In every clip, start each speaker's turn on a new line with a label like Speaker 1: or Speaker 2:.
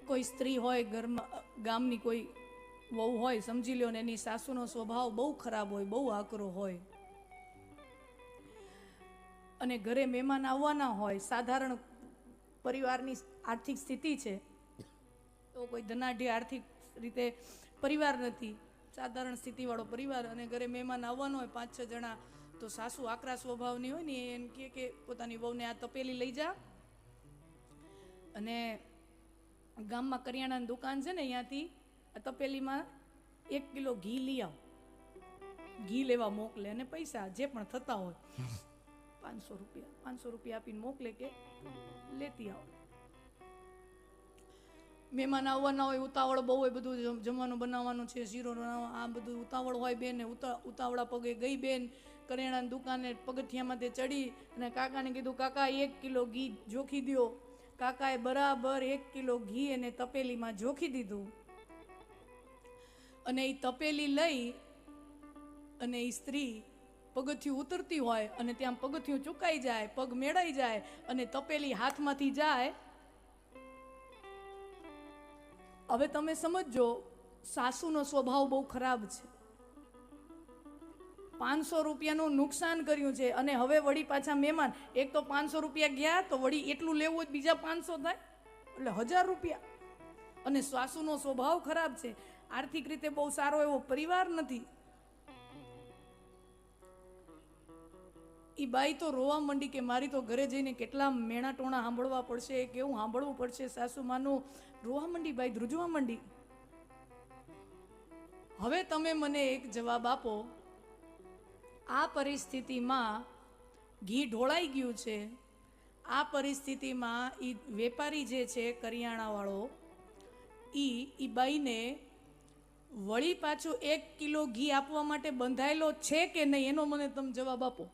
Speaker 1: કોઈ સ્ત્રી હોય ઘરમાં, ગામની કોઈ વહુ હોય, સમજી લ્યો ને એની સાસુનો સ્વભાવ બહુ ખરાબ હોય, બહુ આકરો હોય, અને ઘરે મહેમાન આવવાના હોય, સાધારણ પરિવારની આર્થિક સ્થિતિ છે, તો કોઈ ધનાઢ્ય આર્થિક રીતે પરિવાર નથી, સાધારણ સ્થિતિવાળો પરિવાર, અને ઘરે મહેમાન આવવાનો હોય 5-6 જણા, તો સાસુ આકરા સ્વભાવની હોય ને એમ કે પોતાની વહુને આ તપેલી લઈ જા અને ગામમાં કરિયાણાની દુકાન છે ને અહીંયાથી આ તપેલીમાં 1 કિલો ઘી લઈ આવ. ઘી લેવા મોકલે અને પૈસા જે પણ થતા હોય 500 રૂપિયા આપીને મોકલે કે લેતી આવો. મહેમાન આવવાના હોય, ઉતાવળ બહુ હોય, બધું જમવાનું બનાવવાનું છે, શીરો બનાવવા, આ બધું ઉતાવળ હોય બેન, ઉતાવળા પગે ગઈ બેન કરિયાણાની દુકાને, પગથિયામાં તે ચડી અને કાકાને કીધું, કાકા 1 કિલો ઘી જોખી દ્યો. કાકાએ બરાબર 1 કિલો ઘી એને તપેલીમાં જોખી દીધું, અને એ તપેલી લઈ અને એ સ્ત્રી પગથિયું ઉતરતી હોય અને ત્યાં પગથિયું ચૂકાઈ જાય, પગ મેળાઈ જાય અને તપેલી હાથમાંથી જાય. હવે તમે સમજો, સાસુનો સ્વભાવ બહુ ખરાબ છે. 500 રૂપિયાનું નુકસાન કર્યું છે, અને હવે વળી પાછા મહેમાન, એક તો 500 રૂપિયા ગયા તો વળી એટલું લેવું હોય બીજા 500 થાય, એટલે 1000 રૂપિયા. અને સાસુનો સ્વભાવ ખરાબ છે, આર્થિક રીતે બહુ સારો એવો પરિવાર નથી. એ બાઈ તો રોવા માંડી કે મારી તો ઘરે જઈને કેટલા મેણા ટોણા સાંભળવા પડશે, કેવું સાંભળવું પડશે સાસુમાનું. રોવા માંડી બાઈ, ધ્રુજવા માંડી. હવે તમે મને એક જવાબ આપો, આ પરિસ્થિતિમાં ઘી ઢોળાઈ ગયું છે, આ પરિસ્થિતિમાં એ વેપારી જે છે કરિયાણાવાળો, એ બાઈને વળી પાછું 1 કિલો ઘી આપવા માટે બંધાયેલો છે કે નહીં, એનો મને તમે જવાબ આપો.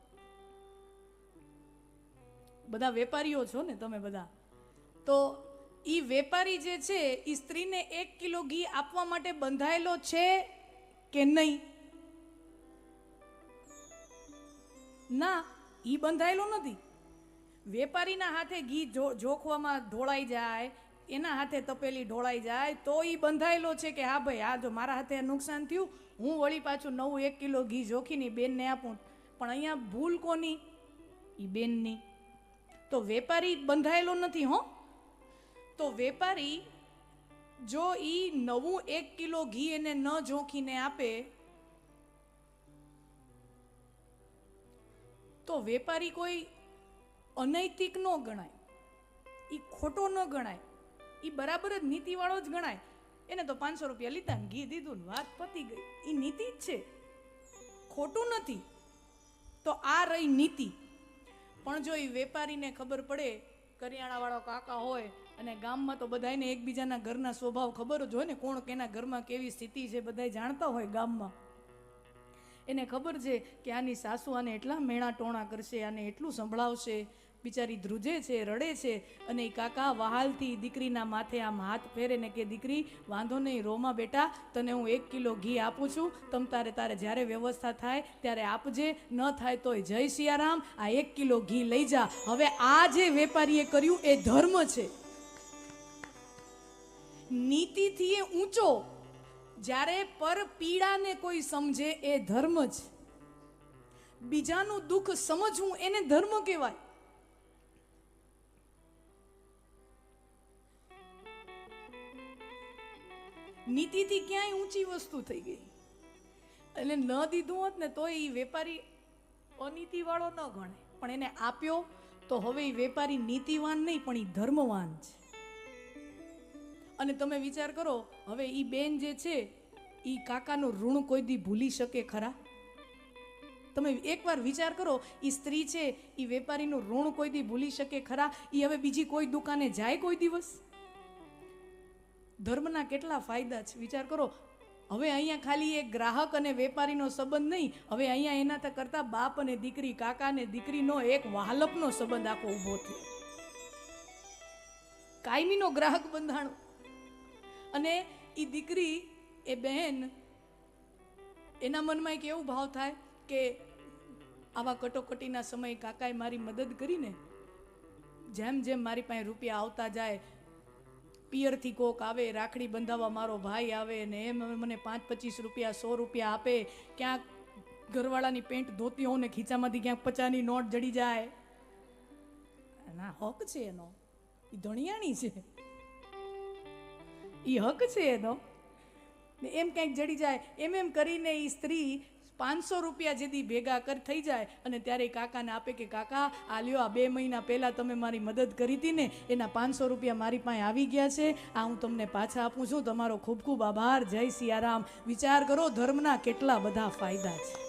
Speaker 1: બધા વેપારીઓ છો ને તમે બધા, તો એ વેપારી જે છે એ સ્ત્રીને 1 કિલો ઘી આપવા માટે બંધાયેલો છે કે નહીં? ના, એ બંધાયેલો નથી. વેપારીના હાથે ઘી જોખવામાં ઢોળાઈ જાય, એના હાથે તપેલી ઢોળાઈ જાય તો એ બંધાયેલો છે કે હા ભાઈ, આ જો મારા હાથે નુકસાન થયું, હું વળી પાછું નવું 1 કિલો ઘી જોખીને બેનને આપું. પણ અહીંયા ભૂલ કોની? એ બેનની. તો વેપારી બંધાયેલો નથી. હો, તો વેપારી જો ઈ નવું 1 કિલો ઘી એને ન જોખીને આપે તો વેપારી કોઈ અનૈતિક ન ગણાય, એ ખોટો ન ગણાય, એ બરાબર જ નીતિવાળો જ ગણાય. એને તો 500 રૂપિયા લીધા ને ઘી દીધું ને વાત પતી ગઈ. એ નીતિ જ છે, ખોટું નથી. તો આ રહી નીતિ. પણ જો એ વેપારીને ખબર પડે, કરિયાણાવાળો કાકા હોય, અને ગામમાં તો બધાને એકબીજાના ઘરના સ્વભાવ ખબર જ હોય ને, કોણ કેના ઘરમાં કેવી સ્થિતિ છે બધા જાણતા હોય ગામમાં. એને ખબર છે કે આની સાસુ આને એટલા મેણા ટોણા કરશે, આને એટલું સંભળાવશે, બિચારી ધ્રુજે છે, રડે છે, અને એ કાકા વહાલથી દીકરીના માથે આમ હાથ ફેરે ને કે દીકરી વાંધો નહીં, રોમાં બેટા, તને હું 1 કિલો ઘી આપું છું, તમ તારે જ્યારે વ્યવસ્થા થાય ત્યારે આપજે, ન થાય તોય જય સિયારામ, આ 1 કિલો ઘી લઈ જા. હવે આ જે વેપારીએ કર્યું એ ધર્મ છે, નીતિથી એ ઊંચો. જ્યારે પર પીડાને કોઈ સમજે એ ધર્મ છે. બીજાનું દુઃખ સમજવું એને ધર્મ કહેવાય. નીતિથી ક્યાંય ઊંચી વસ્તુ થઈ ગઈ. એટલે ન દીધું હોત ને તો એ વેપારી અનીતિ વાળો ન ગણે, પણ એને આપ્યો તો હવે એ વેપારી નીતિવાન નહીં પણ એ ધર્મવાન છે. અને તમે વિચાર કરો, હવે એ બેન જે છે એ કાકાનું ઋણ કોઈ દી ભૂલી શકે ખરા? તમે એકવાર વિચાર કરો, એ સ્ત્રી છે એ વેપારીનું ઋણ કોઈ દી ભૂલી શકે ખરા? એ હવે બીજી કોઈ દુકાને જાય કોઈ દિવસ? ધર્મના કેટલા ફાયદા છે વિચાર કરો. હવે અહીંયા ખાલી એક ગ્રાહક અને વેપારીનો સંબંધ નહીં, હવે અહીંયા એના કરતા બાપ અને દીકરી, કાકા અને દીકરીનો એક વહાલપનો સંબંધ આખો ઊભો થયો, કાયમીનો ગ્રાહક બંધાણો. અને એ દીકરી, એ બહેન, એના મનમાં એક એવું ભાવ થાય કે આવા કટોકટીના સમયે કાકાએ મારી મદદ કરીને, જેમ જેમ મારી પાસે રૂપિયા આવતા જાય, પિયરથી કોક આવે, રાખડી બંધાવવા મારો ભાઈ આવે ને એમ મને 5-25 રૂપિયા 100 રૂપિયા આપે, ક્યાંક ઘરવાળાની પેન્ટ ધોતી હોઉં ને ખીચામાંથી ક્યાંક 50ની નોટ જડી જાય, ના હક છે એનો, એ ધણિયાણી છે, એ હક છે એનો. ને એમ કંઈક જડી જાય એમ કરીને એ સ્ત્રી 500 રૂપિયા જેથી ભેગા થઈ જાય અને ત્યારે કાકાને આપે કે કાકા આ લ્યો, આ 2 મહિના પહેલાં તમે મારી મદદ કરી હતી ને એના 500 રૂપિયા મારી પાસે આવી ગયા છે, આ હું તમને પાછા આપું છું, તમારો ખૂબ ખૂબ આભાર, જય સિયારામ. વિચાર કરો ધર્મના કેટલા બધા ફાયદા છે.